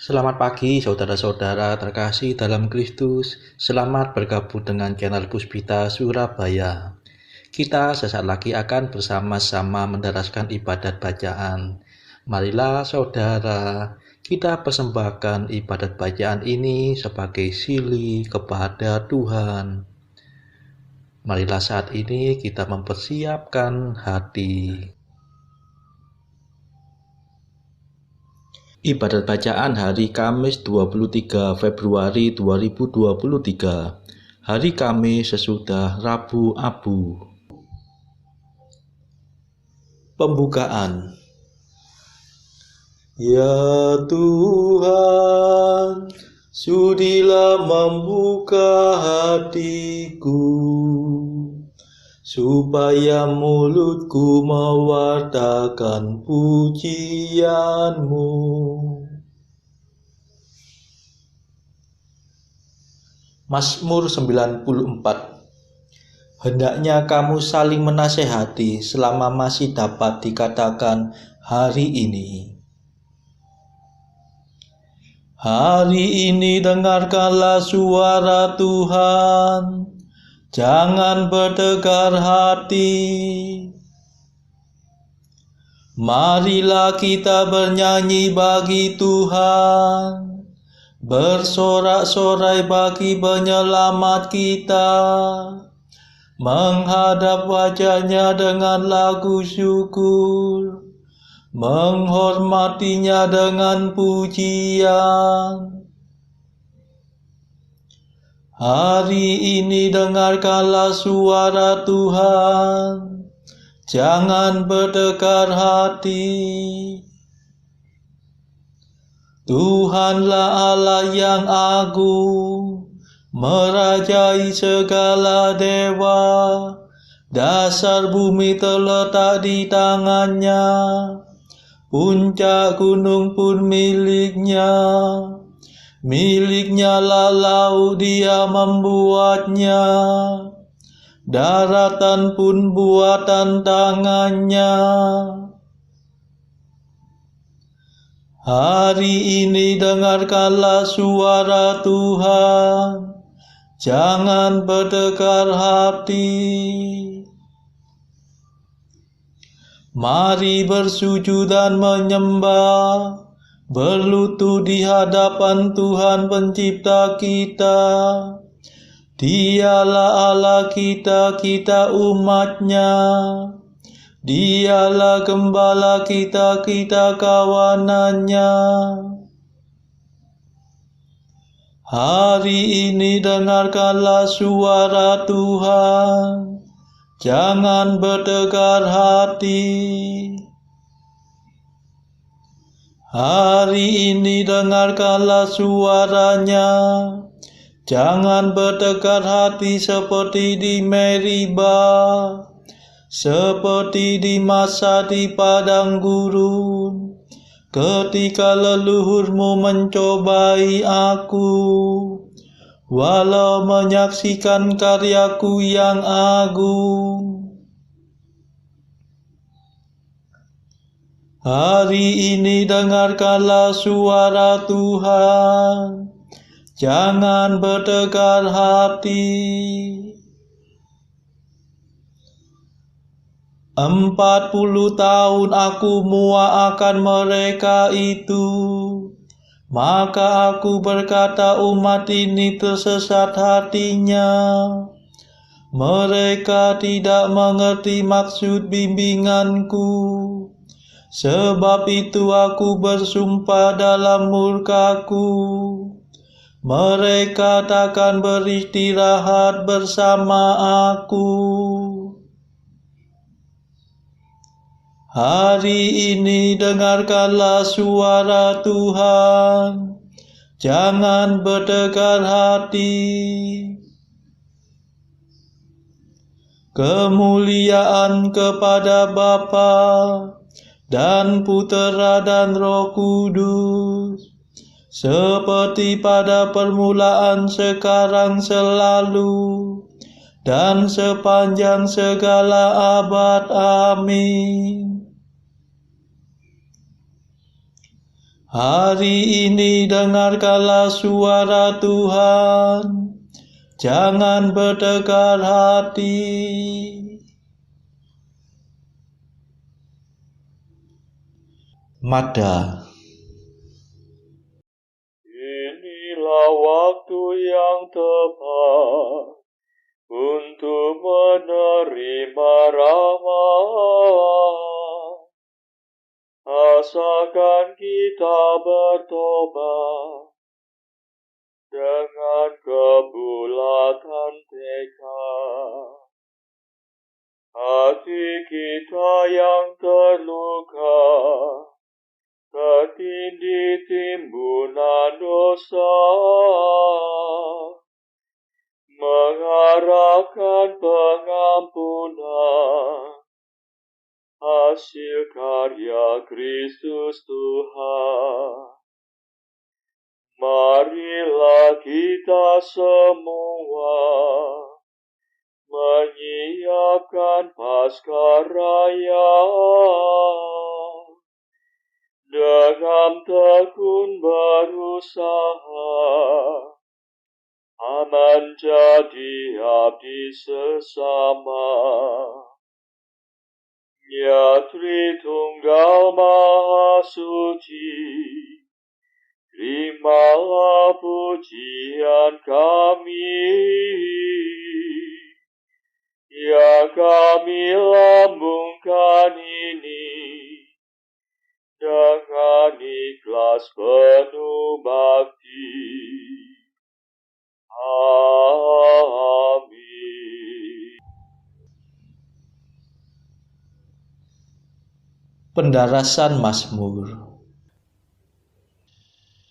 Selamat pagi saudara-saudara terkasih dalam Kristus. Selamat bergabung dengan channel Puspita Surabaya. Kita sesaat lagi akan bersama-sama menderaskan ibadat bacaan. Marilah saudara, kita persembahkan ibadat bacaan ini sebagai sili kepada Tuhan. Marilah saat ini kita mempersiapkan hati. Ibadat bacaan hari Kamis 23 Februari 2023. Hari Kamis sesudah Rabu Abu. Pembukaan. Ya Tuhan, sudilah membuka hatiku, supaya mulutku mewartakan pujian-Mu. Mazmur 94. Hendaknya kamu saling menasehati selama masih dapat dikatakan hari ini. Hari ini dengarkanlah suara Tuhan, jangan bertegar hati. Marilah kita bernyanyi bagi Tuhan, bersorak-sorai bagi penyelamat kita, menghadap wajah-Nya dengan lagu syukur, menghormatinya dengan pujian. Hari ini dengarkanlah suara Tuhan, jangan bertekar hati. Tuhanlah Allah yang agung, merajai segala dewa. Dasar bumi terletak di tangan-Nya, puncak gunung pun milik-Nya. Milik-Nya lah laut, Dia membuatnya, daratan pun buatan tangan-Nya. Hari ini dengarkanlah suara Tuhan, jangan bertekar hati. Mari bersujud dan menyembah, berlutut di hadapan Tuhan Pencipta kita. Dialah Allah kita, kita umat-Nya. Dialah gembala kita, kita kawanan-Nya. Hari ini dengarkanlah suara Tuhan, jangan bertekar hati. Hari ini dengarkanlah suara-Nya, jangan bertekar hati seperti di Meribah, seperti di masa di padang gurun, ketika leluhurmu mencobai aku, walau menyaksikan karyaku yang agung. Hari ini dengarkanlah suara Tuhan, jangan bertekar hati. 40 tahun aku muak akan mereka itu, maka aku berkata umat ini tersesat hatinya. Mereka tidak mengerti maksud bimbinganku. Sebab itu aku bersumpah dalam murkaku, mereka takkan beristirahat bersama aku. Hari ini dengarkanlah suara Tuhan, jangan bertekar hati. Kemuliaan kepada Bapa dan Putera dan Roh Kudus, seperti pada permulaan, sekarang, selalu, dan sepanjang segala abad. Amin. Hari ini dengarkanlah suara Tuhan, jangan bertegar hati. Mada. Inilah waktu yang tepat untuk menerima rahmat. Asalkan kita bertobat dengan kebulatan tekad. Hati kita yang terluka, tertindih timbunan dosa, mengharapkan pengampunan, hasil karya Kristus Tuhan. Marilah kita semua menyiapkan Paskah Raya dengan tekun berusaha menjadi abdi sesama. Ya Tritunggal Maha Suci, terimalah pujian kami, yang kami lambungkan ini dengan ikhlas penuh bakti. Amin. Pendarasan Mazmur.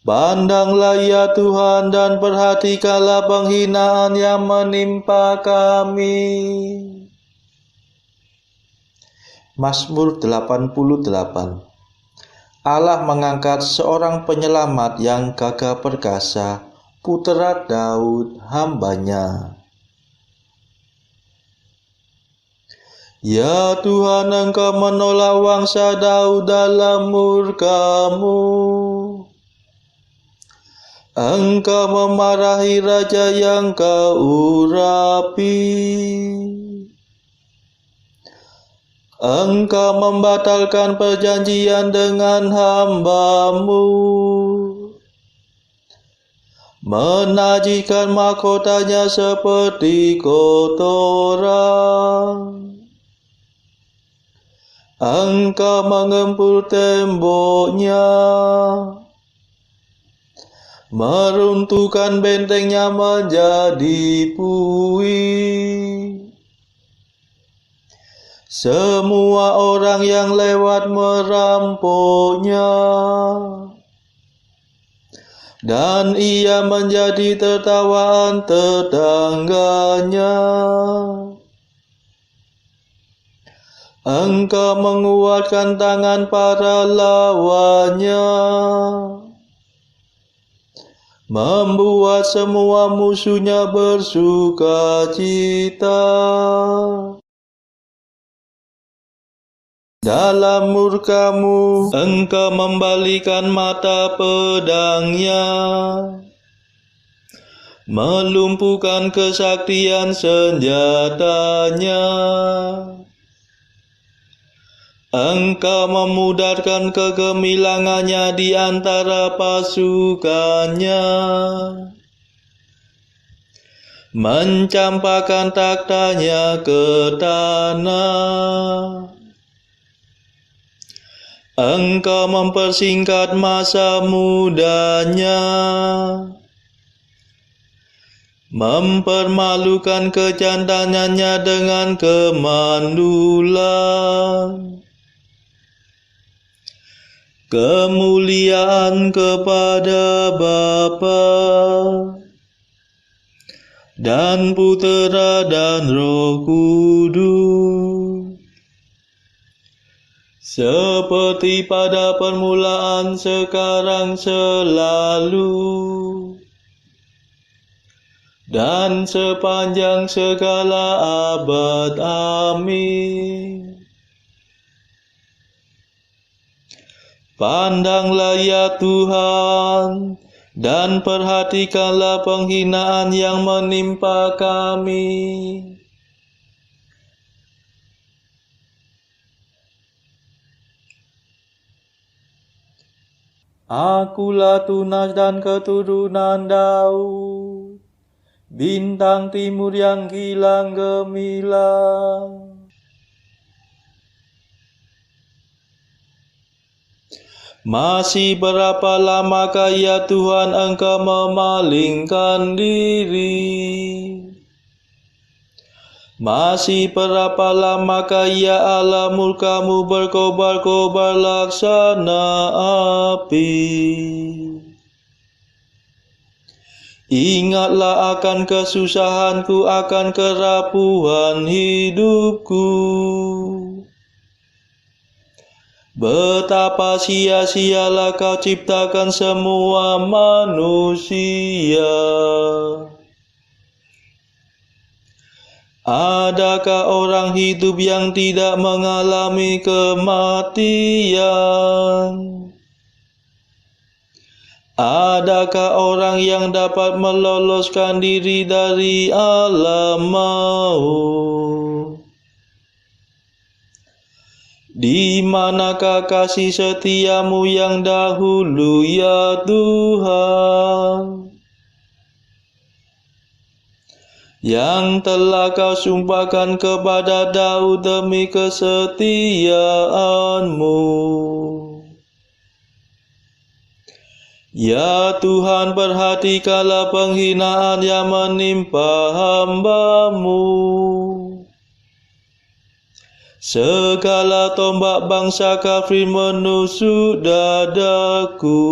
Pandanglah ya Tuhan dan perhatikanlah penghinaan yang menimpa kami. Mazmur 88. Allah mengangkat seorang penyelamat yang gagah perkasa, putra Daud hambanya. Ya Tuhan, Engkau menolak bangsa Daud dalam murka-Mu. Engkau memarahi raja yang Kau urapi. Engkau membatalkan perjanjian dengan hamba-Mu, menajiskan mahkotanya seperti kotoran. Engkau mengempur temboknya, meruntuhkan bentengnya menjadi puing. Semua orang yang lewat merampoknya, dan ia menjadi tertawaan tetangganya. Engkau menguatkan tangan para lawannya, membuat semua musuhnya bersuka cita. Dalam murka-Mu, Engkau membalikan mata pedangnya, melumpuhkan kesaktian senjatanya. Engkau memudarkan kegemilangannya di antara pasukannya, mencampakkan taktanya ke tanah. Engkau mempersingkat masa mudanya, mempermalukan kejantanannya dengan kemandulan. Kemuliaan kepada Bapa dan Putera dan Roh Kudus, seperti pada permulaan, sekarang, selalu, dan sepanjang segala abad. Amin. Pandanglah ya Tuhan, dan perhatikanlah penghinaan yang menimpa kami. Akulah Tunas dan keturunan Daud, bintang timur yang gilang gemilang. Masih berapa lamakah ya Tuhan Engkau memalingkan diri? Masih berapa lamakah ya Allah murka-Mu berkobar-kobar laksana api? Ingatlah akan kesusahanku, akan kerapuhan hidupku. Betapa sia-sialah Kau ciptakan semua manusia. Adakah orang hidup yang tidak mengalami kematian? Adakah orang yang dapat meloloskan diri dari alam maut? Di manakah kasih setia-Mu yang dahulu ya Tuhan, yang telah Kau sumpahkan kepada Daud demi kesetiaan-Mu? Ya Tuhan, perhatikanlah penghinaan yang menimpa hamba-Mu. Segala tombak bangsa kafir menusuk dadaku.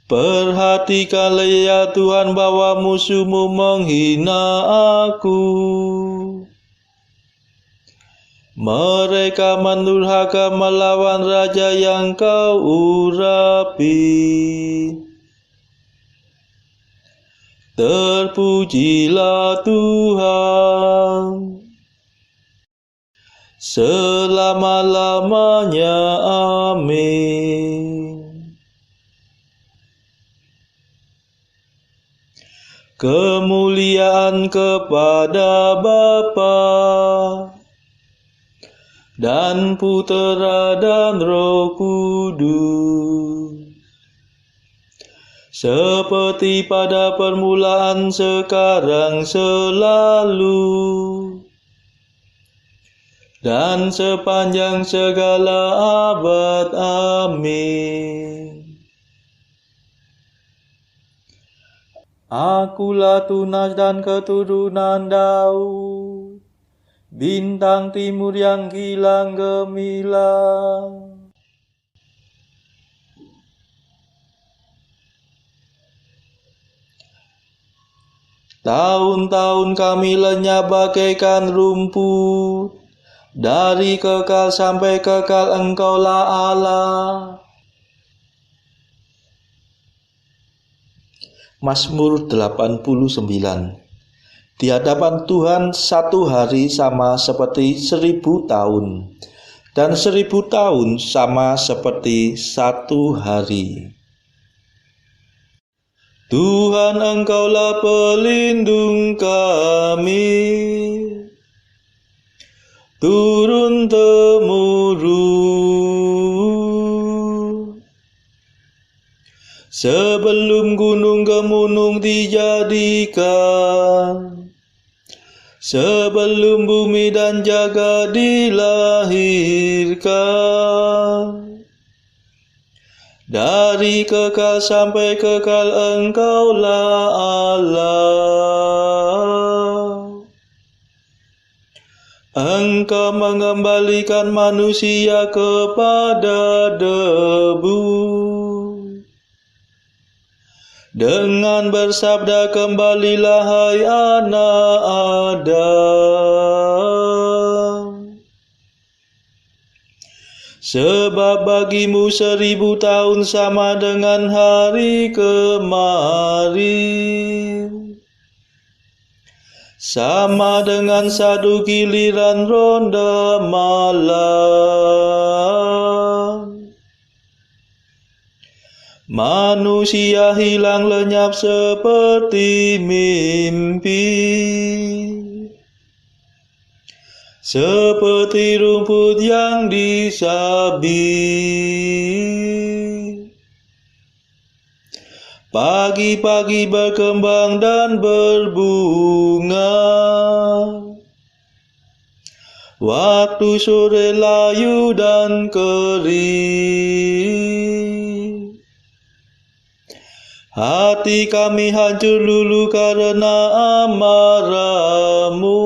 Perhatikanlah ya Tuhan bahwa musuh-Mu menghina aku. Mereka mendurhaka melawan raja yang Kau urapi. Terpujilah Tuhan selama-lamanya. Amin. Kemuliaan kepada Bapa dan Putera dan Roh Kudus, seperti pada permulaan, sekarang, selalu, dan sepanjang segala abad. Amin. Akulah Tunas dan keturunan Daud, bintang timur yang gilang gemilang. Tahun-tahun kami lenyap bagaikan rumput, dari kekal sampai kekal Engkaulah Allah. Mazmur 89. Di hadapan Tuhan satu hari sama seperti 1000 tahun, dan 1000 tahun sama seperti satu hari. Tuhan, Engkaulah pelindung kami, turun-temurun. Sebelum gunung gemunung dijadikan, sebelum bumi dan jagat dilahirkan, dari kekal sampai kekal Engkaulah Allah. Engkau mengembalikan manusia kepada debu, dengan bersabda, kembalilah hai anak Adam. Sebab bagimu 1000 tahun sama dengan hari kemarin, sama dengan satu giliran ronda malam. Manusia hilang lenyap seperti mimpi, seperti rumput yang disabit. Pagi-pagi berkembang dan berbunga, waktu sore layu dan kering. Hati kami hancur lulu karena amarahmu,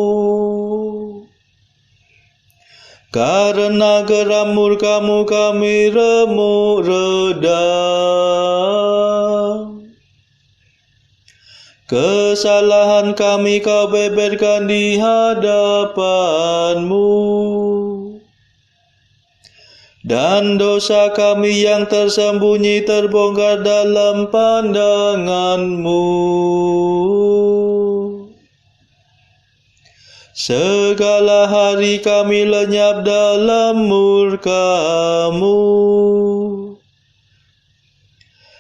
karena geram murkamu kami remuk redam. Kesalahan kami kau beberkan di hadapanmu, dan dosa kami yang tersembunyi terbongkar dalam pandanganmu. Segala hari kami lenyap dalam murkamu,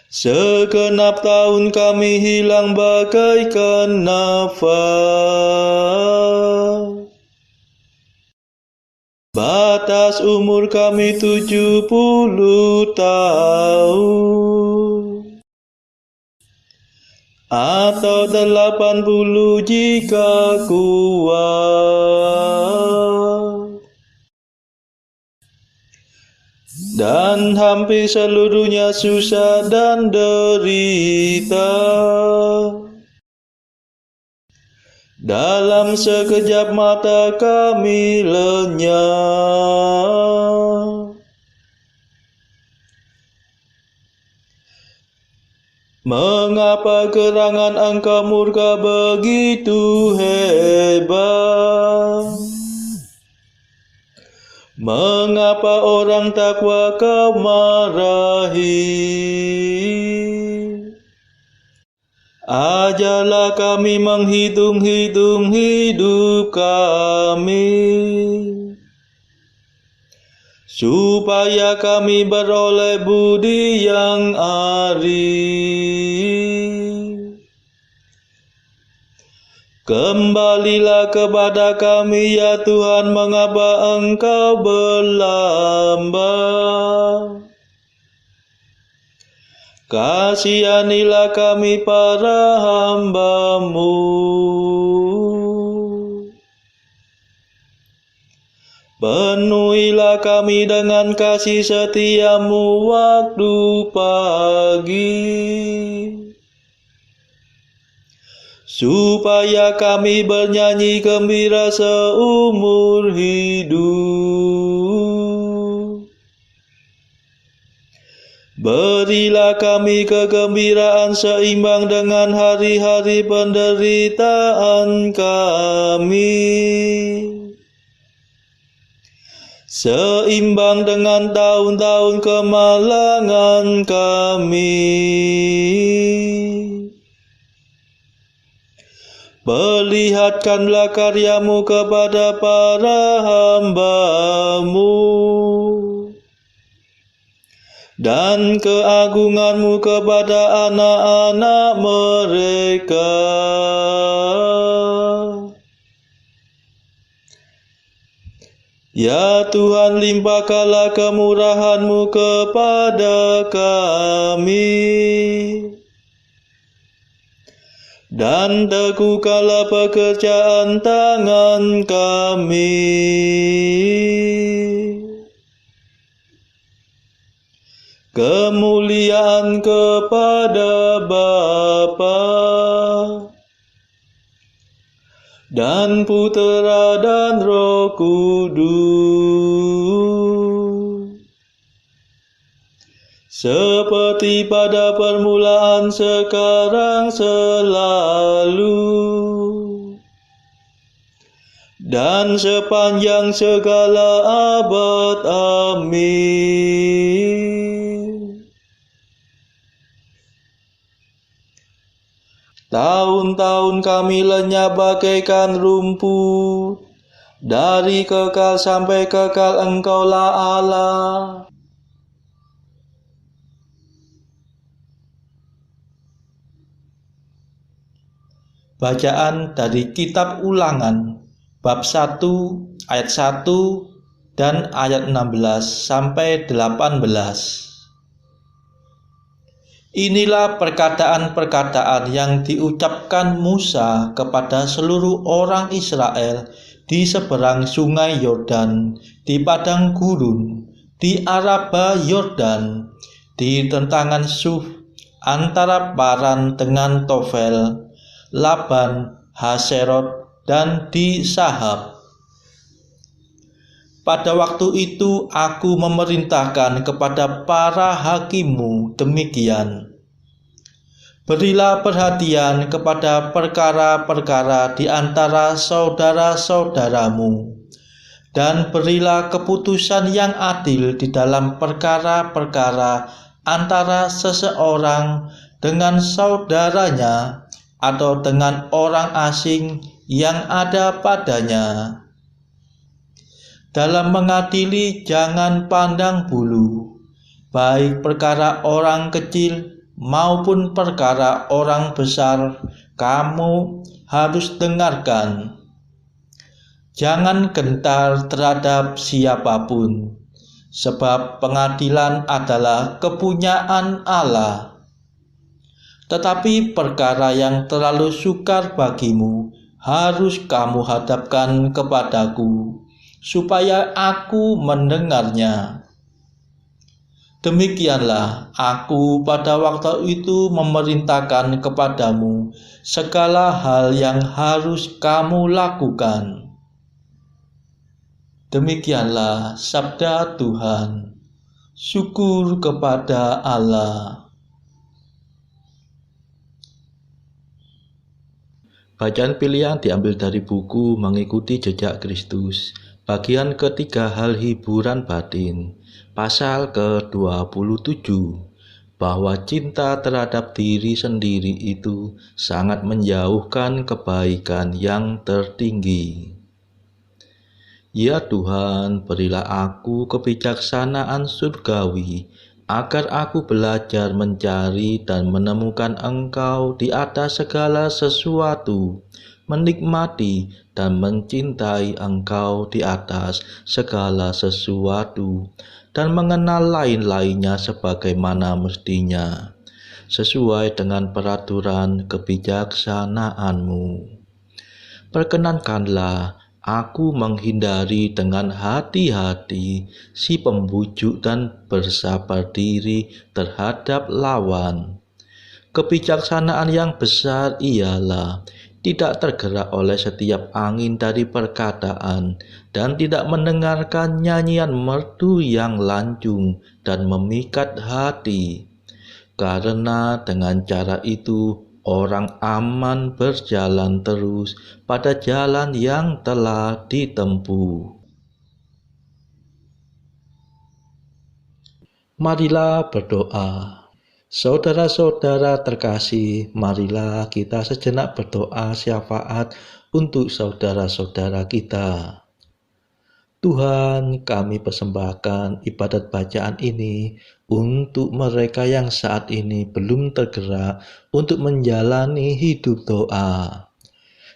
segenap tahun kami hilang bagaikan nafas. Batas umur kami 70 tahun, atau 80 jika kuat. Dan hampir seluruhnya susah dan derita. Dalam sekejap mata kami lenyap. Mengapa gerangan Engkau murka begitu hebat? Mengapa orang takwa kau marahi? Ajarlah kami menghitung-hitung hidup kami, supaya kami beroleh budi yang arif. Kembalilah kepada kami ya Tuhan, mengapa Engkau berlambat? Kasihanilah kami para hamba-Mu. Penuhilah kami dengan kasih setia-Mu waktu pagi, supaya kami bernyanyi gembira seumur hidup. Berilah kami kegembiraan seimbang dengan hari-hari penderitaan kami, seimbang dengan tahun-tahun kemalangan kami. Perlihatkanlah karya-Mu kepada para hamba-Mu, dan keagungan-Mu kepada anak-anak mereka. Ya Tuhan, limpahkanlah kemurahan-Mu kepada kami, dan teguhkanlah pekerjaan tangan kami. Kemuliaan kepada Bapa dan Putera dan Roh Kudus, seperti pada permulaan, sekarang, selalu, dan sepanjang segala abad. Amin. Tahun-tahun kami lenyap bagaikan rumput, dari kekal sampai kekal Engkaulah Allah. Bacaan dari Kitab Ulangan, bab 1, ayat 1 dan ayat 16 sampai 18. Inilah perkataan-perkataan yang diucapkan Musa kepada seluruh orang Israel di seberang sungai Yordan, di padang gurun, di Araba Yordan, di tentangan Suf, antara Paran dengan Tofel, Laban, Haserot, dan di Sahab. Pada waktu itu aku memerintahkan kepada para hakimmu demikian. Berilah perhatian kepada perkara-perkara di antara saudara-saudaramu, dan berilah keputusan yang adil di dalam perkara-perkara antara seseorang dengan saudaranya atau dengan orang asing yang ada padanya. Dalam mengadili jangan pandang bulu, baik perkara orang kecil maupun perkara orang besar kamu harus dengarkan. Jangan gentar terhadap siapapun, sebab pengadilan adalah kepunyaan Allah. Tetapi perkara yang terlalu sukar bagimu harus kamu hadapkan kepadaku, supaya aku mendengarnya. Demikianlah aku pada waktu itu memerintahkan kepadamu segala hal yang harus kamu lakukan. Demikianlah sabda Tuhan. Syukur kepada Allah. Bacaan pilihan diambil dari buku Mengikuti Jejak Kristus, bagian ketiga, hal hiburan batin, pasal ke-27, bahwa cinta terhadap diri sendiri itu sangat menjauhkan kebaikan yang tertinggi. Ya Tuhan, berilah aku kebijaksanaan surgawi, agar aku belajar mencari dan menemukan Engkau di atas segala sesuatu, menikmati dan mencintai Engkau di atas segala sesuatu, dan mengenal lain-lainnya sebagaimana mestinya, sesuai dengan peraturan kebijaksanaan-Mu. Perkenankanlah aku menghindari dengan hati-hati si pembujuk dan bersabar diri terhadap lawan. Kebijaksanaan yang besar ialah tidak tergerak oleh setiap angin dari perkataan dan tidak mendengarkan nyanyian merdu yang lancung dan memikat hati. Karena dengan cara itu orang aman berjalan terus pada jalan yang telah ditempuh. Marilah berdoa. Saudara-saudara terkasih, marilah kita sejenak berdoa syafaat untuk saudara-saudara kita. Tuhan, kami persembahkan ibadat bacaan ini untuk mereka yang saat ini belum tergerak untuk menjalani hidup doa.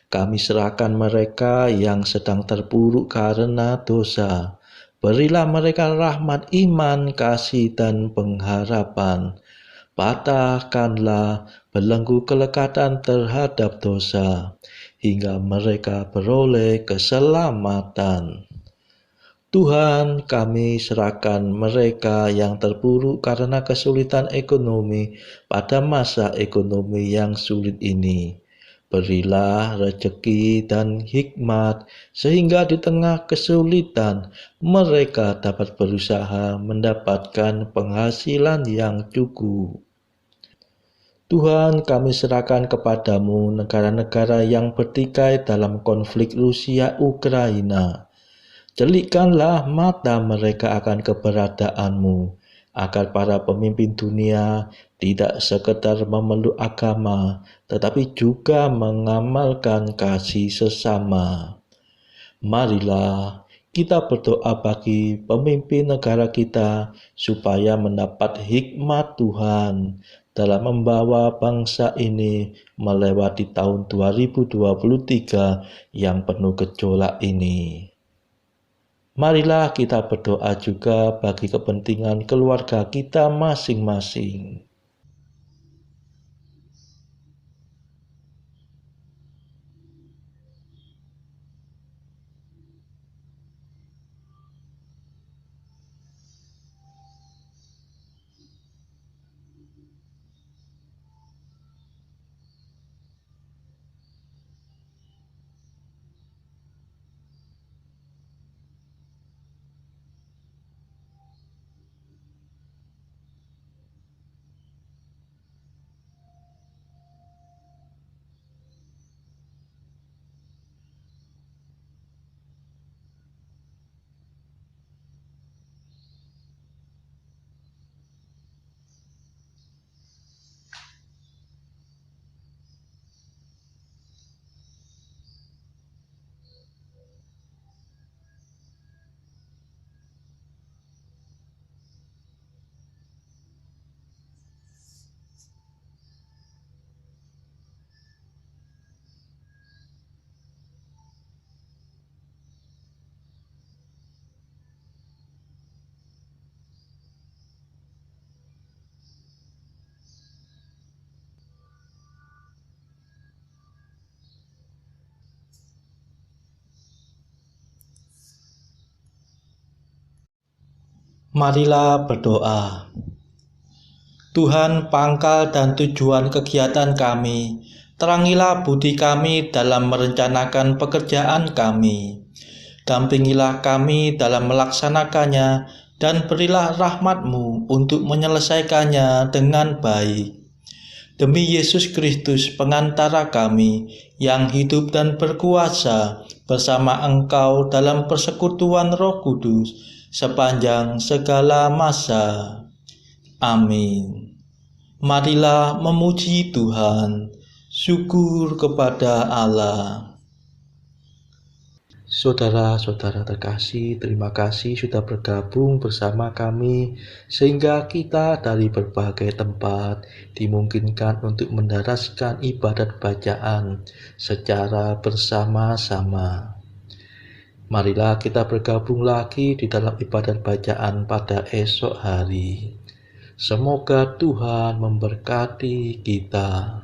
Kami serahkan mereka yang sedang terpuruk karena dosa. Berilah mereka rahmat iman, kasih, dan pengharapan. Patahkanlah belenggu kelekatan terhadap dosa, hingga mereka beroleh keselamatan. Tuhan, kami serahkan mereka yang terpuruk karena kesulitan ekonomi pada masa ekonomi yang sulit ini. Berilah rezeki dan hikmat sehingga di tengah kesulitan mereka dapat berusaha mendapatkan penghasilan yang cukup. Tuhan, kami serahkan kepadamu negara-negara yang bertikai dalam konflik Rusia-Ukraina. Celikkanlah mata mereka akan keberadaanmu, agar para pemimpin dunia tidak sekedar memeluk agama, tetapi juga mengamalkan kasih sesama. Marilah kita berdoa bagi pemimpin negara kita supaya mendapat hikmat Tuhan dalam membawa bangsa ini melewati tahun 2023 yang penuh gejolak ini. Marilah kita berdoa juga bagi kepentingan keluarga kita masing-masing. Marilah berdoa. Tuhan, pangkal dan tujuan kegiatan kami, terangilah budi kami dalam merencanakan pekerjaan kami. Dampingilah kami dalam melaksanakannya dan berilah rahmat-Mu untuk menyelesaikannya dengan baik. Demi Yesus Kristus pengantara kami yang hidup dan berkuasa bersama Engkau dalam persekutuan Roh Kudus sepanjang segala masa. Amin. Marilah memuji Tuhan. Syukur kepada Allah. Saudara-saudara terkasih, terima kasih sudah bergabung bersama kami sehingga kita dari berbagai tempat dimungkinkan untuk mendaraskan ibadat bacaan secara bersama-sama. Marilah kita bergabung lagi di dalam ibadat bacaan pada esok hari. Semoga Tuhan memberkati kita.